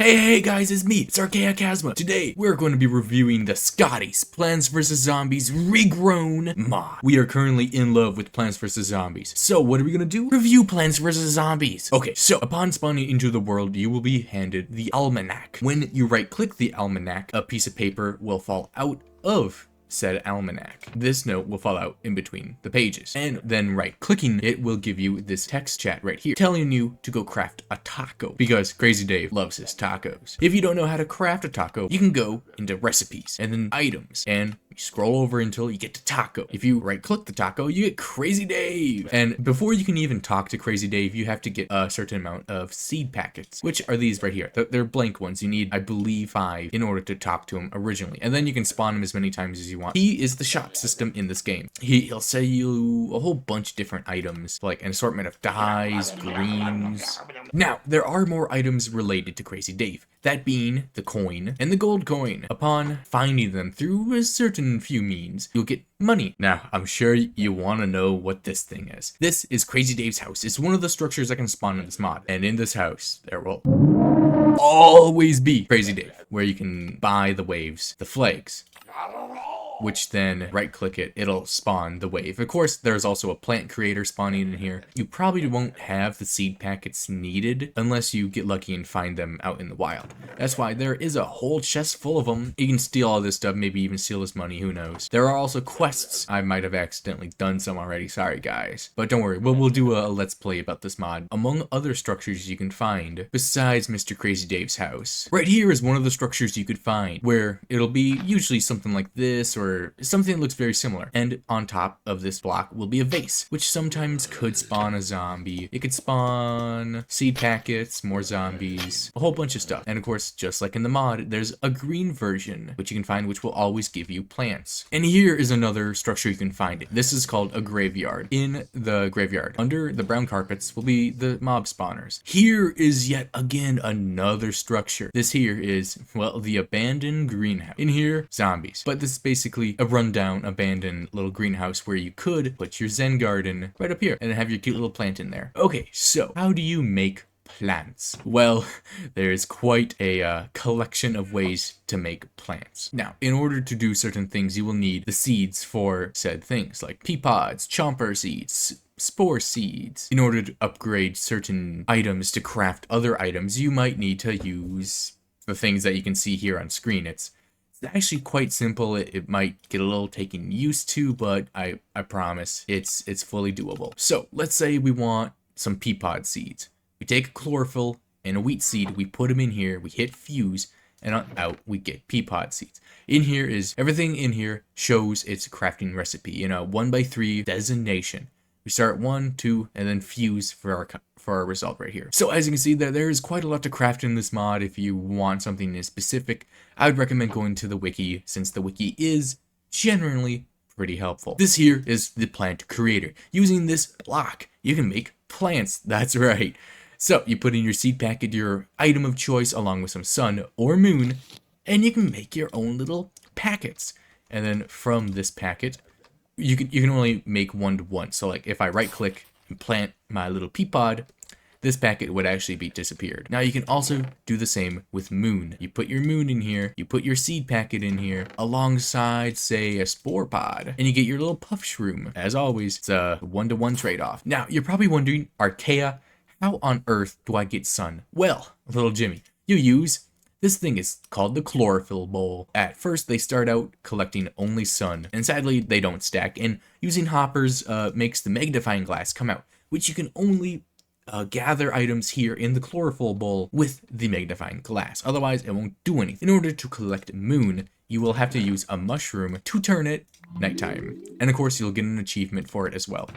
Hey guys, it's me, it's Archaea Chasma. Today, we're going to be reviewing the SCOOTY'S Plants vs Zombies Regrown mod. We are currently in love with Plants vs Zombies. So what are we going to do? Review Plants vs Zombies. Okay, so upon spawning into the world, you will be handed the almanac. When you right click the almanac, a piece of paper will fall out of said almanac. This note will fall out in between the pages, and then right clicking it will give you this text chat right here telling you to go craft a taco, because Crazy Dave loves his tacos. If you don't know how to craft a taco, you can go into recipes and then items and scroll over until you get to taco. If you right click the taco, you get Crazy Dave, and before you can even talk to Crazy Dave, you have to get a certain amount of seed packets, which are these right here. They're blank ones. You need, I believe, 5 in order to talk to him originally, and then you can spawn him as many times as you want. He is the shop system in this game. He'll sell you a whole bunch of different items, like an assortment of dyes, greens. Now, there are more items related to Crazy Dave, that being the coin and the gold coin. Upon finding them through a certain few means, you'll get money. Now, I'm sure you want to know what this thing is. This is Crazy Dave's house. It's one of the structures that can spawn in this mod, and in this house, there will always be Crazy Dave, where you can buy the waves, the flags, which then right click it, it'll spawn the wave. Of course, there's also a plant creator spawning in here. You probably won't have the seed packets needed unless you get lucky and find them out in the wild. That's why there is a whole chest full of them. You can steal all this stuff, maybe even steal his money, who knows. There are also quests. I might have accidentally done some already, sorry guys. But don't worry, we'll do a let's play about this mod. Among other structures you can find, besides Mr. Crazy Dave's house, right here is one of the structures you could find, where it'll be usually something like this, or something that looks very similar. And on top of this block will be a vase, which sometimes could spawn a zombie. It could spawn seed packets, more zombies, a whole bunch of stuff. And of course, just like in the mod, there's a green version, which you can find, which will always give you plants. And here is another structure you can find. This is called a graveyard. In the graveyard, under the brown carpets, will be the mob spawners. Here is yet again another structure. This here is, well, the abandoned greenhouse. In here, zombies. But this is basically a rundown, abandoned little greenhouse where you could put your Zen garden right up here and have your cute little plant in there. Okay, so how do you make plants? Well, there's quite a collection of ways to make plants. Now, in order to do certain things, you will need the seeds for said things, like pea pods, chomper seeds, spore seeds. In order to upgrade certain items to craft other items, you might need to use the things that you can see here on screen. It's actually quite simple. It might get a little taken used to, but I promise it's fully doable. So let's say we want some pea pod seeds. We take a chlorophyll and a wheat seed, we put them in here, we hit fuse, and out we get pea pod seeds. In here is everything in here shows its crafting recipe, 1x3 designation. We start 1, 2, and then fuse for our result right here. So as you can see, there is quite a lot to craft in this mod. If you want something specific, I would recommend going to the wiki, since the wiki is generally pretty helpful. This here is the plant creator. Using this block, you can make plants. That's right. So you put in your seed packet, your item of choice, along with some sun or moon, and you can make your own little packets. And then from this packet, you can only make 1 to 1. So like if I right click and plant my little pea pod, this packet would actually be disappeared. Now you can also do the same with moon. You put your moon in here, you put your seed packet in here, alongside, say, a spore pod, and you get your little puff shroom. As always, it's a 1-to-1 trade-off. Now, you're probably wondering, Archaea, how on earth do I get sun? Well, little Jimmy, you use this thing is called the chlorophyll bowl. At first, they start out collecting only sun, and sadly, they don't stack, and using hoppers makes the magnifying glass come out, which you can only gather items here in the chlorophyll bowl with the magnifying glass. Otherwise, it won't do anything. In order to collect moon, you will have to use a mushroom to turn it nighttime. And of course, you'll get an achievement for it as well.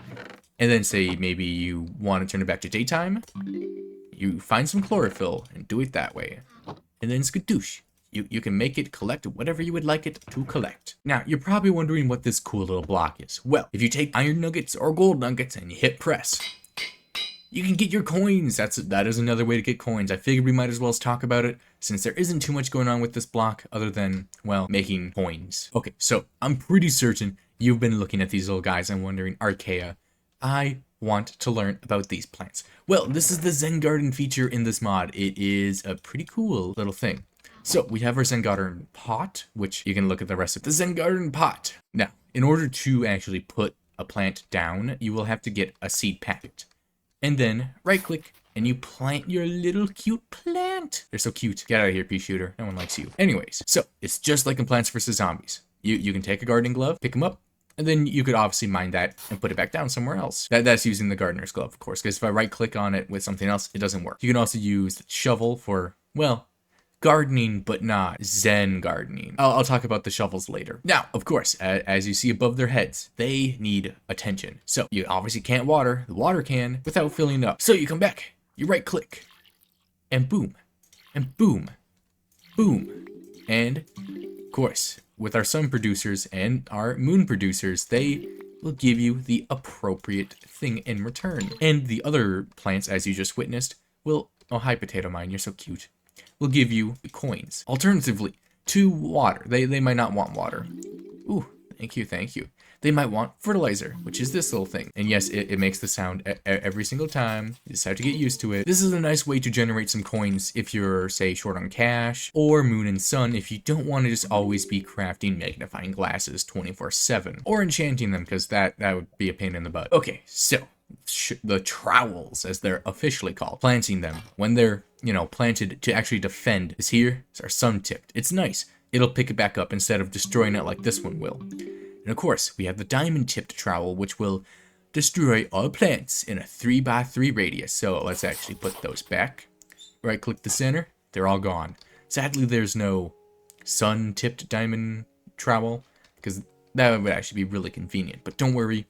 And then say maybe you want to turn it back to daytime, you find some chlorophyll and do it that way. And then skadoosh, you can make it collect whatever you would like it to collect. Now, you're probably wondering what this cool little block is. Well, if you take iron nuggets or gold nuggets and you hit press, you can get your coins. That is another way to get coins. I figured we might as well talk about it, since there isn't too much going on with this block other than, well, making coins. Okay, so I'm pretty certain you've been looking at these little guys and wondering, Archaea, I want to learn about these plants? Well, this is the Zen Garden feature in this mod. It is a pretty cool little thing. So we have our Zen Garden pot, which you can look at the rest of the Zen Garden pot. Now, in order to actually put a plant down, you will have to get a seed packet. And then right click and you plant your little cute plant. They're so cute. Get out of here, pea shooter. No one likes you. Anyways, so it's just like in Plants vs. Zombies. You can take a gardening glove, pick them up, and then you could obviously mine that and put it back down somewhere else. That's using the gardener's glove, of course, because if I right click on it with something else, it doesn't work. You can also use the shovel for, well, gardening, but not Zen gardening. I'll talk about the shovels later. Now, of course, as you see above their heads, they need attention. So you obviously can't water the water can without filling it up. So you come back, you right click, and boom, and boom, boom. And of course, with our sun producers and our moon producers, they will give you the appropriate thing in return. And the other plants, as you just witnessed, will, oh hi potato mine, you're so cute, will give you coins. Alternatively, to water. They might not want water. Ooh, thank you, thank you. They might want fertilizer, which is this little thing. And yes, it makes the sound every single time. You just have to get used to it. This is a nice way to generate some coins if you're, say, short on cash, or moon and sun if you don't want to just always be crafting magnifying glasses 24/7, or enchanting them, because that would be a pain in the butt. Okay, so the trowels, as they're officially called, planting them when they're, you know, planted to actually defend, is here. It's our sun tipped. It's nice. It'll pick it back up instead of destroying it like this one will. And of course, we have the diamond tipped trowel, which will destroy all plants in a 3x3 radius. So let's actually put those back. Right click the center. They're all gone. Sadly, there's no sun tipped diamond trowel, because that would actually be really convenient. But don't worry,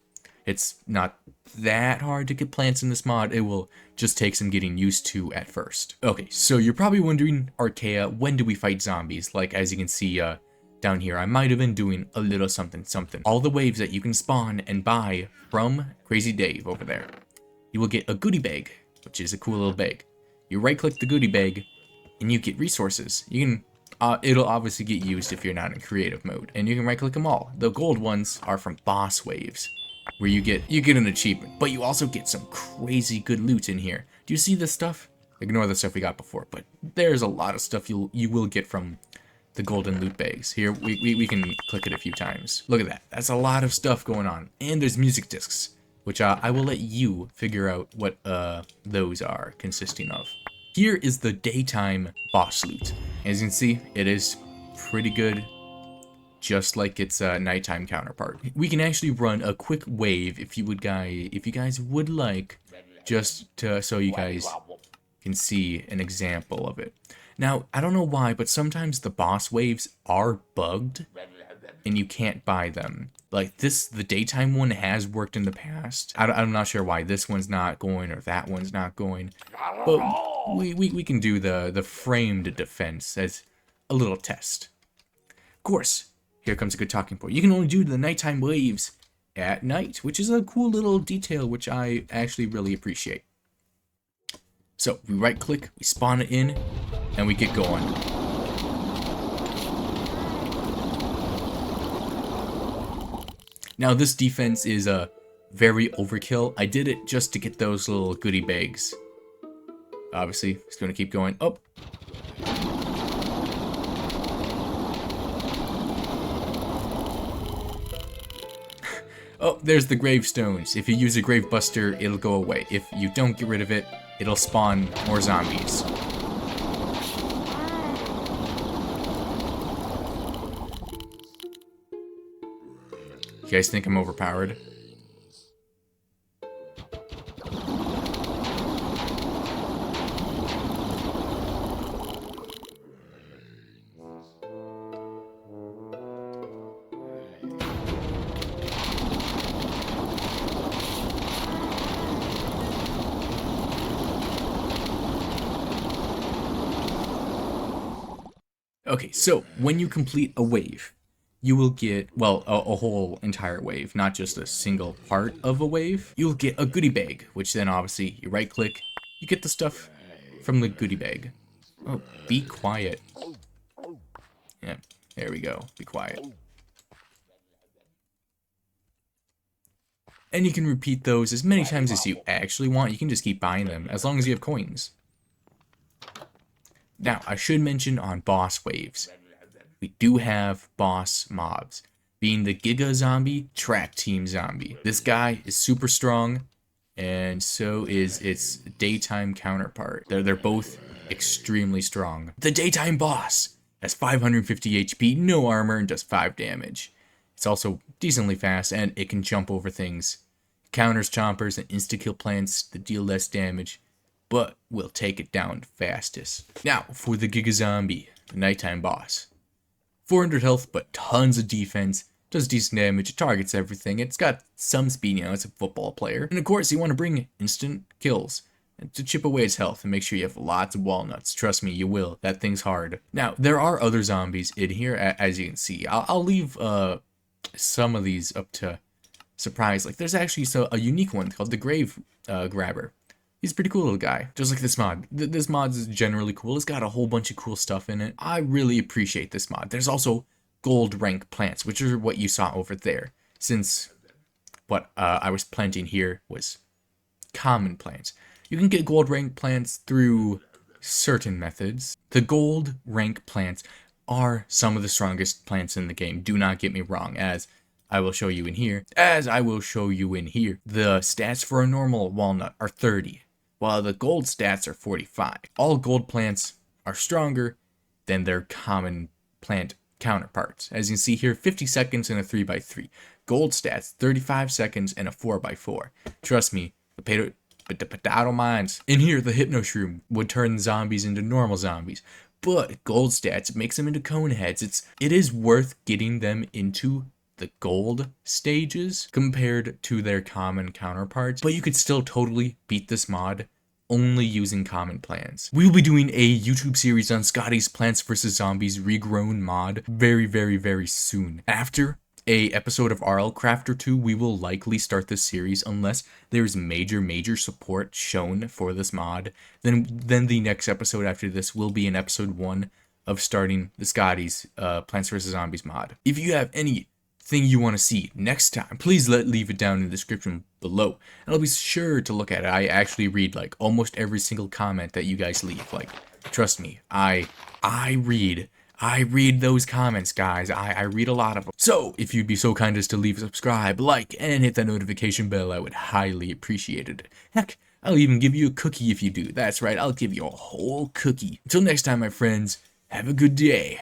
it's not that hard to get plants in this mod. It will just take some getting used to at first. Okay, so you're probably wondering, Archaea, when do we fight zombies? Like, as you can see down here, I might have been doing a little something something. All the waves that you can spawn and buy from Crazy Dave over there. You will get a goodie bag, which is a cool little bag. You right click the goodie bag and you get resources. You can it'll obviously get used if you're not in creative mode. And you can right click them all. The gold ones are from boss waves, where you get an achievement, but you also get some crazy good loot in here. Do you see this stuff? Ignore the stuff we got before, but there's a lot of stuff you will get from the golden loot bags. Here, we can click it a few times. Look at that. That's a lot of stuff going on. And there's music discs, which I will let you figure out what those are consisting of. Here is the daytime boss loot. As you can see, it is pretty good, just like its nighttime counterpart. We can actually run a quick wave if you guys would like, just to, so you guys can see an example of it. Now, I don't know why, but sometimes the boss waves are bugged and you can't buy them. Like this, the daytime one has worked in the past. I'm not sure why this one's not going or that one's not going, but we can do the framed defense as a little test. Of course, here comes a good talking point. You can only do the nighttime waves at night, which is a cool little detail, which I actually really appreciate. So we right click, we spawn it in, and we get going. Now this defense is very overkill. I did it just to get those little goodie bags. Obviously, it's going to keep going up. Oh, there's the gravestones. If you use a grave buster, it'll go away. If you don't get rid of it, it'll spawn more zombies. You guys think I'm overpowered? Okay, so when you complete a wave, you will get, well, a whole entire wave, not just a single part of a wave. You'll get a goodie bag, which then obviously you right click, you get the stuff from the goodie bag. Oh, be quiet. Yeah, there we go, be quiet. And you can repeat those as many times as you actually want. You can just keep buying them as long as you have coins. Now, I should mention on boss waves, we do have boss mobs, being the Giga Zombie, Track Team Zombie. This guy is super strong, and so is its daytime counterpart. They're both extremely strong. The daytime boss has 550 HP, no armor, and does 5 damage. It's also decently fast, and it can jump over things. Counters chompers and insta-kill plants that deal less damage, but will take it down fastest. Now, for the Giga Zombie, the nighttime boss. 400 health, but tons of defense, does decent damage, it targets everything, it's got some speed, you know, it's a football player. And of course, you want to bring instant kills to chip away its health and make sure you have lots of walnuts. Trust me, you will. That thing's hard. Now, there are other zombies in here, as you can see. I'll leave some of these up to surprise. Like, there's actually a unique one called the Grave Grabber. He's a pretty cool little guy, just like this mod. This mod is generally cool. It's got a whole bunch of cool stuff in it. I really appreciate this mod. There's also gold rank plants, which are what you saw over there, since what I was planting here was common plants. You can get gold rank plants through certain methods. The gold rank plants are some of the strongest plants in the game. Do not get me wrong, as I will show you in here. The stats for a normal walnut are 30, while the gold stats are 45. All gold plants are stronger than their common plant counterparts. As you can see here, 50 seconds and a 3x3. Gold stats, 35 seconds and a 4x4. Trust me, the potato mines. In here, the Hypno Shroom would turn zombies into normal zombies, but gold stats makes them into cone heads. It is worth getting them into the gold stages compared to their common counterparts, but you could still totally beat this mod only using common plants. We will be doing a YouTube series on Scooty's Plants vs. Zombies Regrown mod very, very, very soon. After a episode of RL Crafter 2, we will likely start this series unless there's major support shown for this mod. Then the next episode after this will be in episode 1 of starting the Scooty's Plants vs. Zombies mod. If you have anything you want to see next time, please leave it down in the description below, and I'll be sure to look at it. I actually read like almost every single comment that you guys leave. Like, trust me, I read those comments, guys. I read a lot of them. So if you'd be so kind as to leave a subscribe, like, and hit that notification bell, I would highly appreciate it. Heck, I'll even give you a cookie if you do. That's right, I'll give you a whole cookie. Until next time, my friends, have a good day.